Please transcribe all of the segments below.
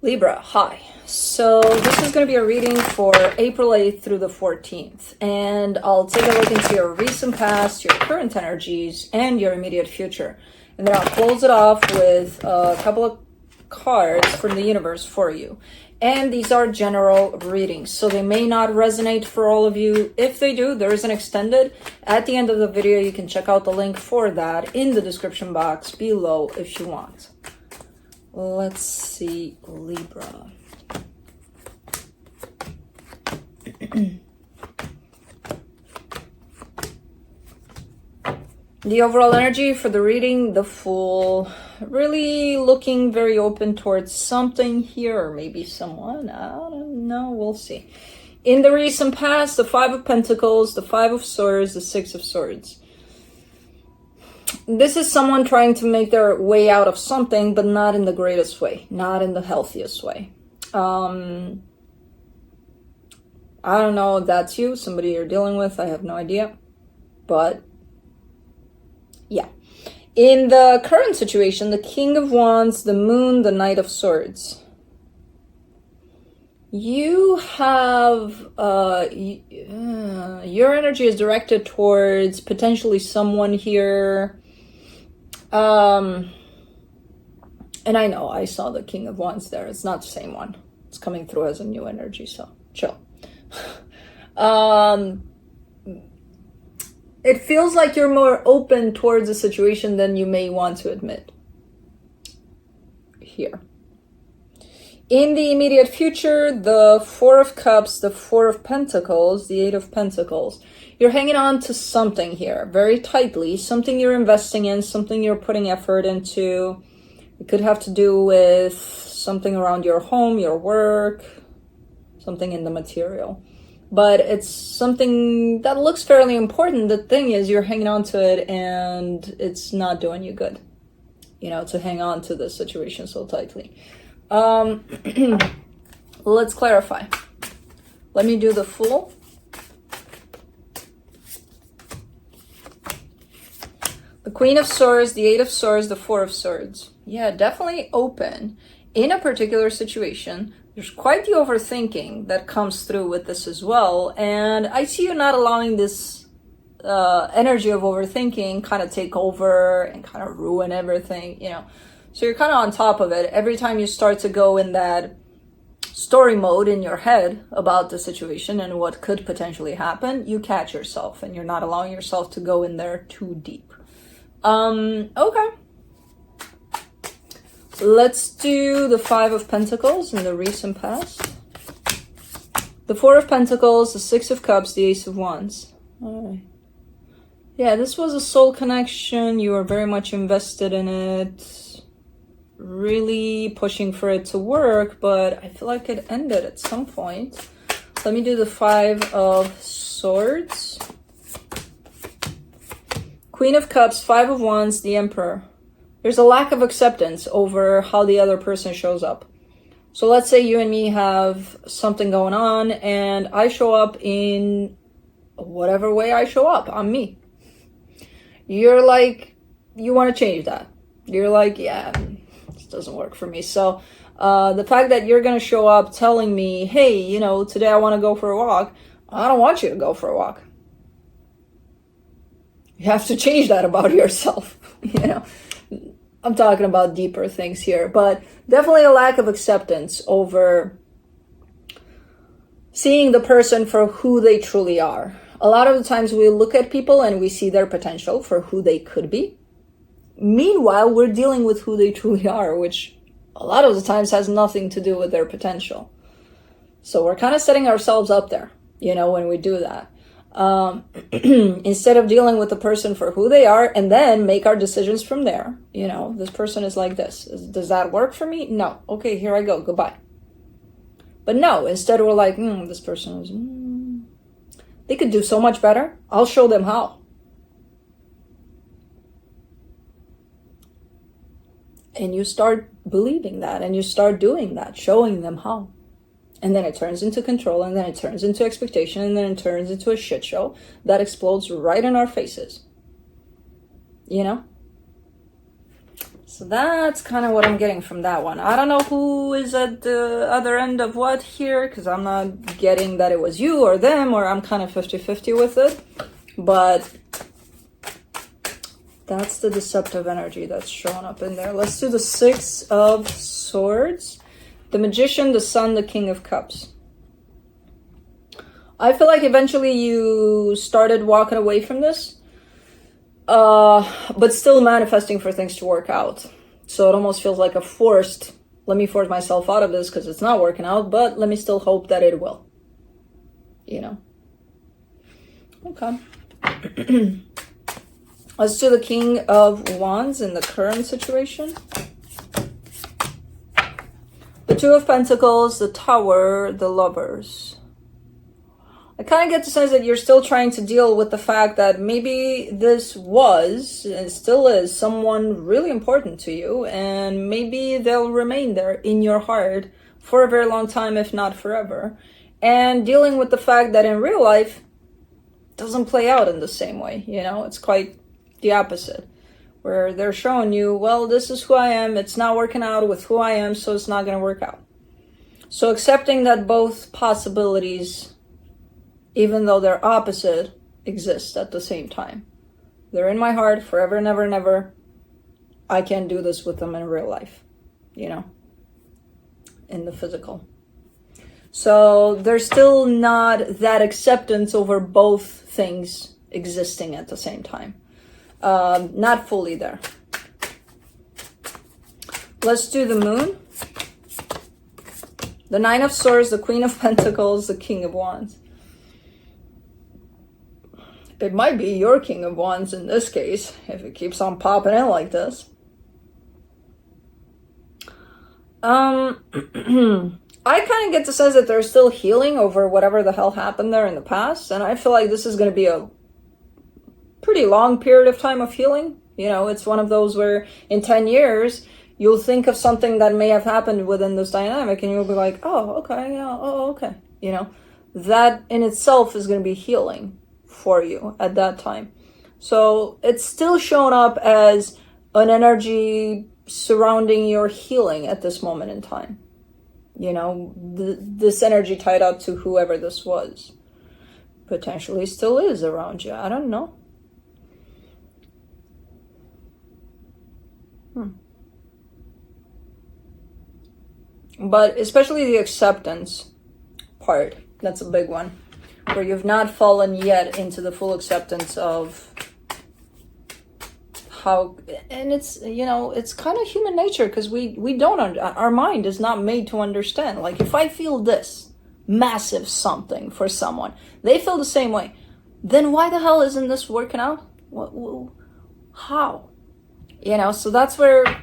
Libra, hi. So this is going to be a reading for April 8th through the 14th. And I'll take a look into your recent past, your current energies, and your immediate future. And then I'll close it off with a couple of cards from the universe for you. And these are general readings, so they may not resonate for all of you. If they do, there is an extended. At the end of the video, you can check out the link for that in the description box below if you want. Let's see, Libra. The overall energy for the reading, the Fool. Really looking very open towards something here, or maybe someone. I don't know, we'll see. In the recent past, the Five of Pentacles, the Five of Swords, the Six of Swords. This is someone trying to make their way out of something, but not in the greatest way, not in the healthiest way. I don't know if that's you, somebody you're dealing with, I have no idea. But, yeah. In the current situation, the King of Wands, the Moon, the Knight of Swords. You have, your energy is directed towards potentially someone here. And I know I saw the King of Wands there. It's not the same one. It's coming through as a new energy, so chill. It feels like you're more open towards a situation than you may want to admit. Here. In the immediate future, the Four of Cups, the Four of Pentacles, the Eight of Pentacles. You're hanging on to something here very tightly, something you're investing in, something you're putting effort into. It could have to do with something around your home, your work, something in the material. But it's something that looks fairly important. The thing is, you're hanging on to it and it's not doing you good, you know, to hang on to this situation so tightly. Let's clarify. Let me do the Fool. The Queen of Swords, the Eight of Swords, the Four of Swords. Yeah, definitely open in a particular situation. There's quite the overthinking that comes through with this as well. And I see you not allowing this energy of overthinking kind of take over and kind of ruin everything, you know. So you're kind of on top of it. Every time you start to go in that story mode in your head about the situation and what could potentially happen, you catch yourself and you're not allowing yourself to go in there too deep. Okay. Let's do the Five of Pentacles in the recent past. The Four of Pentacles, the Six of Cups, the Ace of Wands. All right. Yeah, this was a soul connection. You were very much invested in it. Really pushing for it to work, but I feel like it ended at some point. Let me do the Five of Swords. Queen of Cups, Five of Wands, the Emperor. There's a lack of acceptance over how the other person shows up. So let's say you and me have something going on and I show up in whatever way I show up. I'm me. You're like, you want to change that. You're like, yeah, this doesn't work for me. So the fact that you're going to show up telling me, hey, you know, today I want to go for a walk. I don't want you to go for a walk. You have to change that about yourself, you know. I'm talking about deeper things here, but definitely a lack of acceptance over seeing the person for who they truly are. A lot of the times we look at people and we see their potential for who they could be. Meanwhile, we're dealing with who they truly are, which a lot of the times has nothing to do with their potential. So we're kind of setting ourselves up there, you know, when we do that. Instead of dealing with the person for who they are and then make our decisions from there. You know, this person is like this. Does that work for me? No. Okay, here I go. Goodbye. But no, instead we're like, this person is, they could do so much better. I'll show them how. And you start believing that and you start doing that, showing them how. And then it turns into control, and then it turns into expectation, and then it turns into a shit show that explodes right in our faces. You know? So that's kind of what I'm getting from that one. I don't know who is at the other end of what here, because I'm not getting that it was you or them, or I'm kind of 50-50 with it. But that's the deceptive energy that's showing up in there. Let's do the Six of Swords. The Magician, the Sun, the King of Cups. I feel like eventually you started walking away from this. But still manifesting for things to work out. So it almost feels like a forced, let me force myself out of this because it's not working out, but let me still hope that it will. You know? Okay. Let's do the King of Wands in the current situation. The Two of Pentacles, the Tower, the Lovers. I kind of get the sense that you're still trying to deal with the fact that maybe this was, and still is, someone really important to you, and maybe they'll remain there in your heart for a very long time, if not forever. And dealing with the fact that in real life, it doesn't play out in the same way, you know? It's quite the opposite, where they're showing you, well, this is who I am, it's not working out with who I am, so it's not going to work out. So accepting that both possibilities, even though they're opposite, exist at the same time. They're in my heart forever, never, never. I can't do this with them in real life, you know, in the physical. So there's still not that acceptance over both things existing at the same time. Not fully there. Let's do the Moon. The Nine of Swords, the Queen of Pentacles, the King of Wands. It might be your King of Wands in this case, if it keeps on popping in like this. I kind of get the sense that they're still healing over whatever the hell happened there in the past, and I feel like this is going to be a pretty long period of time of healing. You know, it's one of those where in 10 years, you'll think of something that may have happened within this dynamic, and you'll be like, oh, okay, yeah, oh, okay. You know, that in itself is going to be healing for you at that time. So it's still showing up as an energy surrounding your healing at this moment in time. You know, this energy tied up to whoever this was. Potentially still is around you. I don't know. But especially the acceptance part, that's a big one. Where you've not fallen yet into the full acceptance of how, and it's, you know, it's kind of human nature, because we don't, our mind is not made to understand. Like, if I feel this massive something for someone, they feel the same way, then why the hell isn't this working out? How? You know, so that's where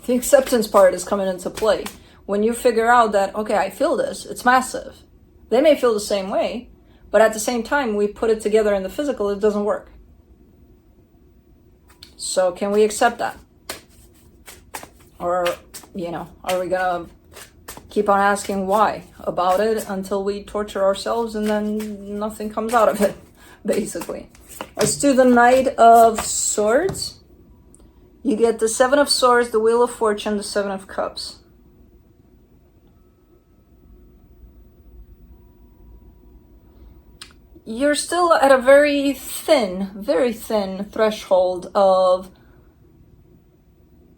the acceptance part is coming into play. When you figure out that, okay, I feel this, it's massive. They may feel the same way, but at the same time, we put it together in the physical, it doesn't work. So can we accept that? Or, you know, are we gonna keep on asking why about it until we torture ourselves and then nothing comes out of it, basically? Let's do the Knight of Swords. You get the Seven of Swords, the Wheel of Fortune, the Seven of Cups. You're still at a very thin threshold of,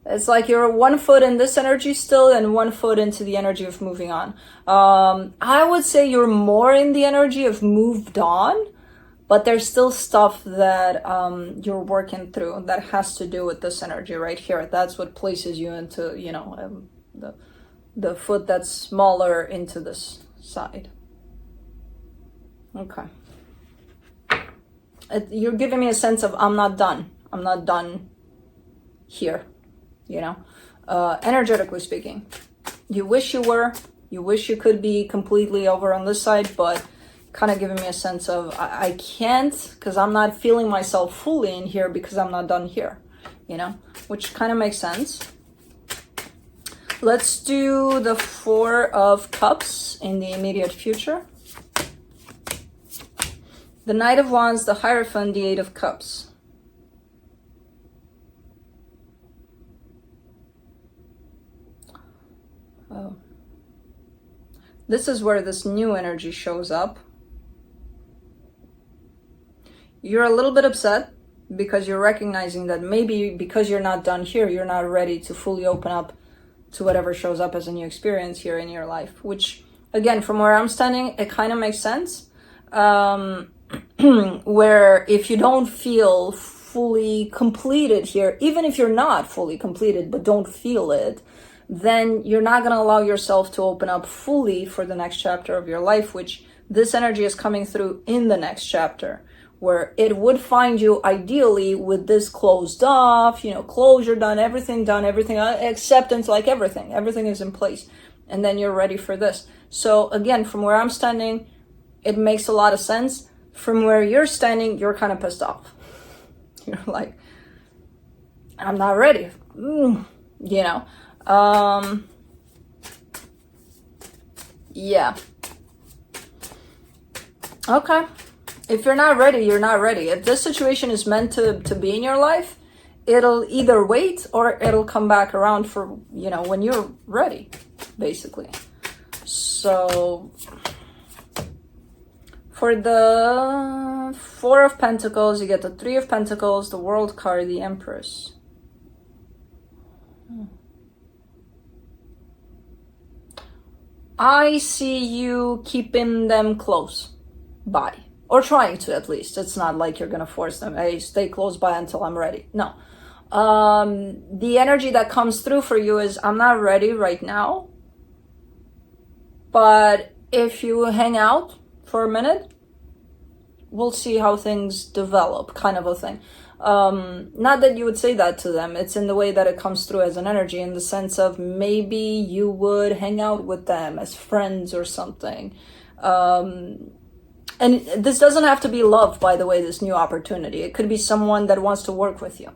it's like you're 1 foot in this energy still and 1 foot into the energy of moving on. I would say you're more in the energy of moved on, but there's still stuff that you're working through that has to do with this energy right here. That's what places you into, you know, the foot that's smaller into this side. Okay. You're giving me a sense of I'm not done. I'm not done here, you know, energetically speaking. You wish you were. You wish you could be completely over on this side, but kind of giving me a sense of I can't, because I'm not feeling myself fully in here because I'm not done here, you know, which kind of makes sense. Let's do the Four of Cups in the immediate future. The Knight of Wands, the Hierophant, the Eight of Cups. Oh. This is where this new energy shows up. You're a little bit upset because you're recognizing that maybe because you're not done here, you're not ready to fully open up to whatever shows up as a new experience here in your life, which again, from where I'm standing, it kind of makes sense. Where if you don't feel fully completed here, even if you're not fully completed, but don't feel it, then you're not going to allow yourself to open up fully for the next chapter of your life, which this energy is coming through in the next chapter, where it would find you ideally with this closed off, closure done, everything, acceptance, like everything is in place. And then you're ready for this. So again, from where I'm standing, it makes a lot of sense. From where you're standing, you're kind of pissed off. You're like, I'm not ready. Yeah. Okay. If you're not ready, you're not ready. If this situation is meant to be in your life, it'll either wait or it'll come back around for, when you're ready, basically. So for the Four of Pentacles, you get the Three of Pentacles, the World card, the Empress. I see you keeping them close by. Or trying to, at least. It's not like you're going to force them, hey, stay close by until I'm ready. No. The energy that comes through for you is, I'm not ready right now. But if you hang out for a minute, we'll see how things develop, kind of a thing. Not that you would say that to them. It's in the way that it comes through as an energy, in the sense of maybe you would hang out with them as friends or something. And this doesn't have to be love, by the way, this new opportunity. It could be someone that wants to work with you,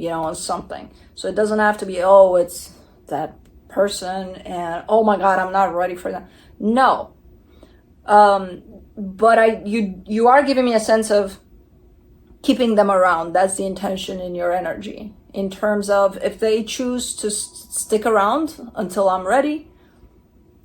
on something. So it doesn't have to be, oh, it's that person and, oh my God, I'm not ready for that. No. But you are giving me a sense of keeping them around. That's the intention in your energy. In terms of if they choose to stick around until I'm ready,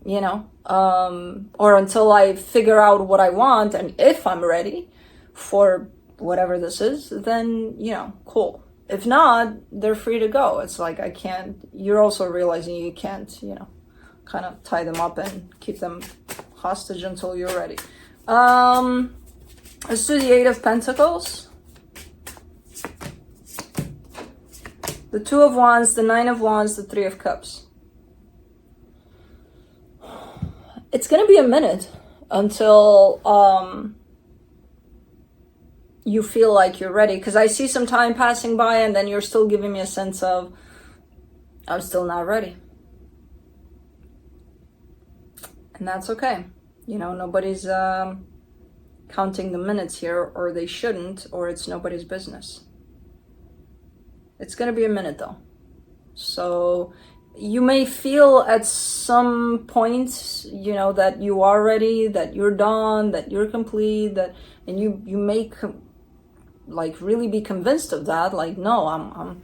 or until I figure out what I want, and if I'm ready for whatever this is, then, cool. If not, they're free to go. It's like, I can't, you're also realizing you can't, kind of tie them up and keep them hostage until you're ready. Let's do the Eight of Pentacles. The Two of Wands, the Nine of Wands, the Three of Cups. It's going to be a minute until you feel like you're ready. Because I see some time passing by and then you're still giving me a sense of, I'm still not ready. And that's okay. Nobody's counting the minutes here, or they shouldn't, or it's nobody's business. It's going to be a minute though. So you may feel at some points, that you are ready, that you're done, that you're complete, and you may really be convinced of that, like, no, I'm,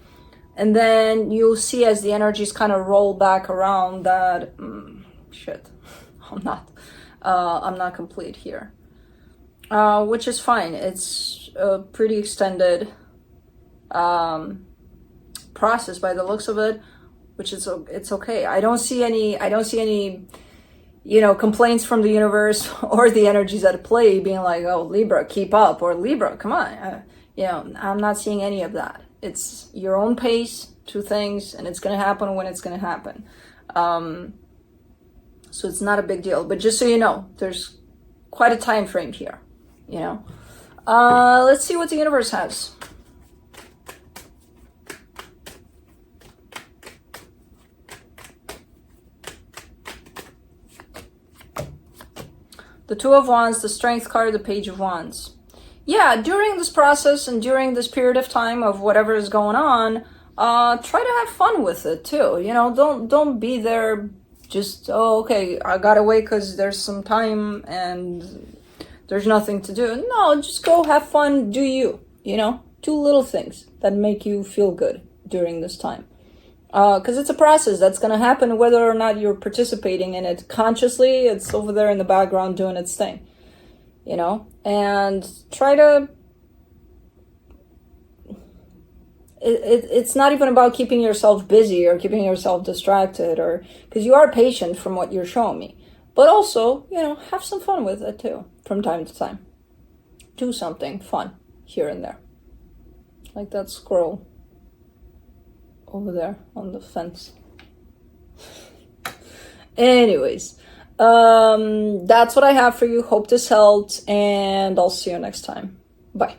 and then you'll see as the energies kind of roll back around that, shit, I'm not complete here, which is fine. It's a pretty extended process by the looks of it, which is, it's okay. I don't see any, complaints from the universe or the energies at play being like, oh, Libra, keep up, or Libra, come on. I'm not seeing any of that. It's your own pace to things, and it's going to happen when it's going to happen. So it's not a big deal. But just so you know, there's quite a time frame here, Let's see what the universe has. The Two of Wands, the Strength card, the Page of Wands. Yeah, during this process and during this period of time of whatever is going on, try to have fun with it too. Don't be there just, oh, okay, I gotta wait because there's some time and there's nothing to do. No, just go have fun, do you, do little things that make you feel good during this time. Because it's a process that's going to happen whether or not you're participating in it consciously. It's over there in the background doing its thing, you know? And try to... It's not even about keeping yourself busy or keeping yourself distracted, or because you are patient from what you're showing me. But also, you know, have some fun with it too, from time to time. Do something fun here and there. Like that squirrel over there on the fence. Anyways, that's what I have for you. Hope this helped, and I'll see you next time. Bye.